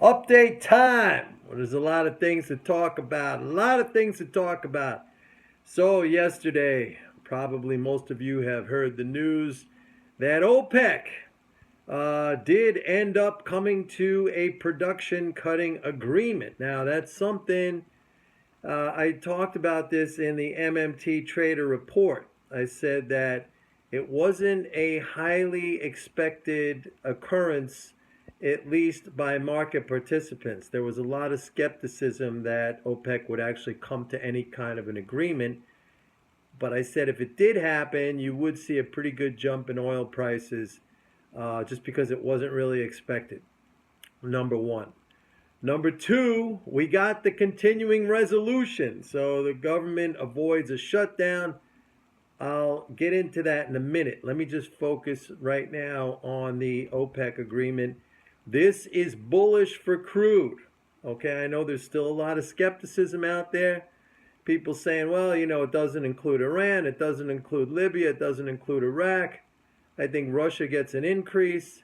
Update time. Well, there's a lot of things to talk about. A lot of things to talk about. So, yesterday, probably most of you have heard the news that OPEC did end up coming to a production cutting agreement. Now, that's something I talked about this in the MMT Trader report. I said that it wasn't a highly expected occurrence, at least by market participants. There was a lot of skepticism that OPEC would actually come to any kind of an agreement. But I said if it did happen, you would see a pretty good jump in oil prices just because it wasn't really expected. Number one. Number two, we got the continuing resolution. So the government avoids a shutdown. I'll get into that in a minute. Let me just focus right now on the OPEC agreement. This is bullish for crude. Okay, I know there's still a lot of skepticism out there. People saying, well, it doesn't include Iran, it doesn't include Libya, it doesn't include Iraq. I think Russia gets an increase.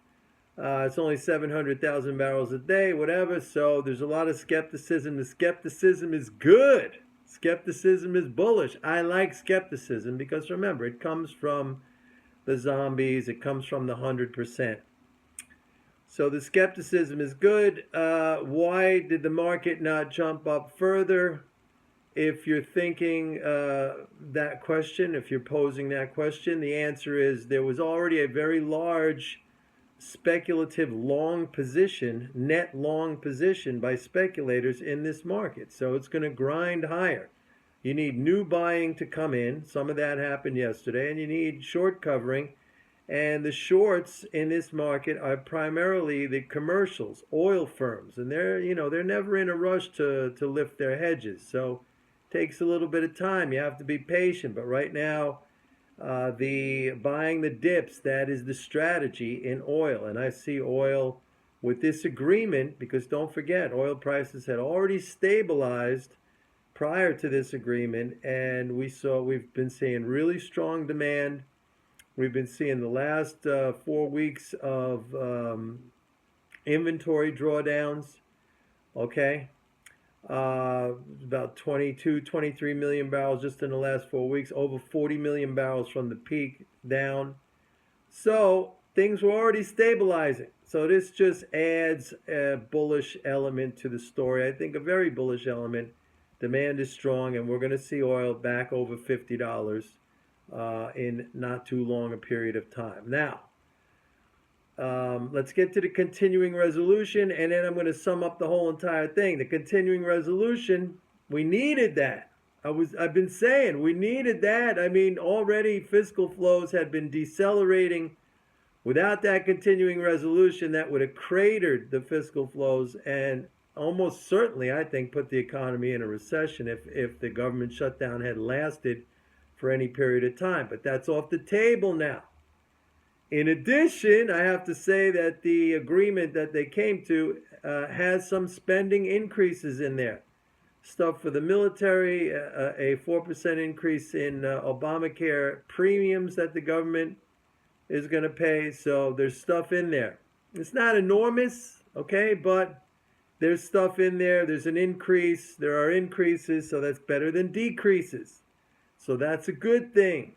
It's only 700,000 barrels a day, whatever. So there's a lot of skepticism. The skepticism is good. Skepticism is bullish. I like skepticism because remember, it comes from the zombies. It comes from the 100%. So the skepticism is good. Why did the market not jump up further? If you're thinking that question, if you're posing that question, the answer is there was already a very large speculative long position, net long position by speculators in this market. So it's going to grind higher. You need new buying to come in. Some of that happened yesterday. And you need short covering. And the shorts in this market are primarily the commercials, oil firms. And they're never in a rush to lift their hedges. So it takes a little bit of time. You have to be patient. But right now, the buying the dips, that is the strategy in oil. And I see oil with this agreement, because don't forget, oil prices had already stabilized prior to this agreement, and we've been seeing really strong demand. We've been seeing the last 4 weeks of inventory drawdowns. Okay, about 22, 23 million barrels just in the last 4 weeks, over 40 million barrels from the peak down. So things were already stabilizing. So this just adds a bullish element to the story. I think a very bullish element. Demand is strong, and we're going to see oil back over $50 in not too long a period of time. Now, let's get to the continuing resolution, and then I'm going to sum up the whole entire thing. The continuing resolution, we needed that. I've been saying we needed that. I mean, already fiscal flows had been decelerating. Without that continuing resolution, that would have cratered the fiscal flows and almost certainly, I think, put the economy in a recession if the government shutdown had lasted for any period of time. But that's off the table now. In addition, I have to say that the agreement that they came to has some spending increases in there. Stuff for the military, a 4% increase in Obamacare premiums that the government is going to pay. So there's stuff in there. It's not enormous, okay, but there's stuff in there. There's an increase. There are increases, so that's better than decreases. So that's a good thing.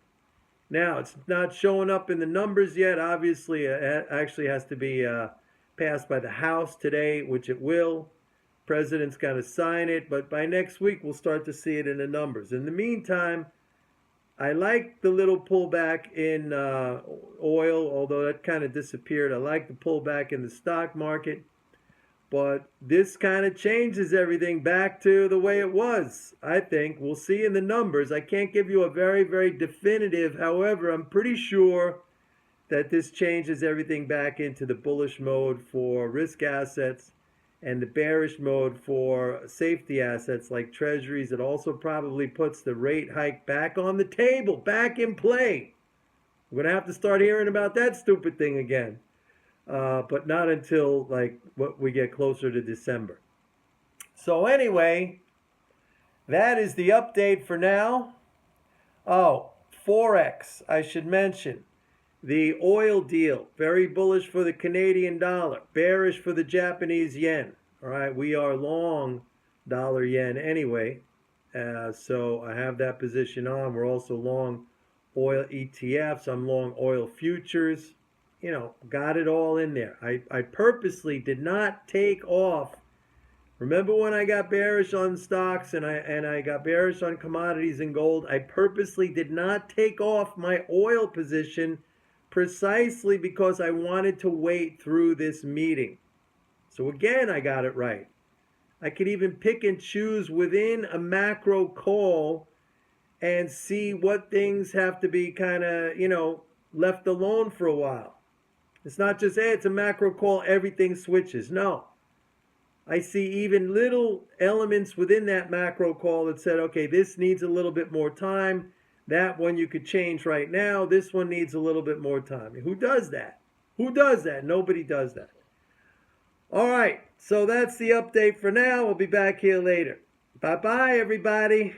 Now, it's not showing up in the numbers yet. Obviously, it actually has to be passed by the House today, which it will. President's got to sign it, but by next week, we'll start to see it in the numbers. In the meantime, I like the little pullback in oil, although that kind of disappeared. I like the pullback in the stock market. But this kind of changes everything back to the way it was, I think. We'll see in the numbers. I can't give you a very, very definitive. However, I'm pretty sure that this changes everything back into the bullish mode for risk assets and the bearish mode for safety assets like treasuries. It also probably puts the rate hike back on the table, back in play. We're going to have to start hearing about that stupid thing again. But not until we get closer to December. So anyway, that is the update for now. Oh, Forex, I should mention. The oil deal, very bullish for the Canadian dollar, bearish for the Japanese yen. All right, we are long dollar yen anyway. So I have that position on. We're also long oil ETFs. I'm long oil futures. Got it all in there. I purposely did not take off. Remember when I got bearish on stocks and I got bearish on commodities and gold? I purposely did not take off my oil position precisely because I wanted to wait through this meeting. So again, I got it right. I could even pick and choose within a macro call and see what things have to be kind of, left alone for a while. It's not just, hey, it's a macro call, everything switches. No. I see even little elements within that macro call that said, okay, this needs a little bit more time. That one you could change right now. This one needs a little bit more time. Who does that? Who does that? Nobody does that. All right, so that's the update for now. We'll be back here later. Bye-bye, everybody.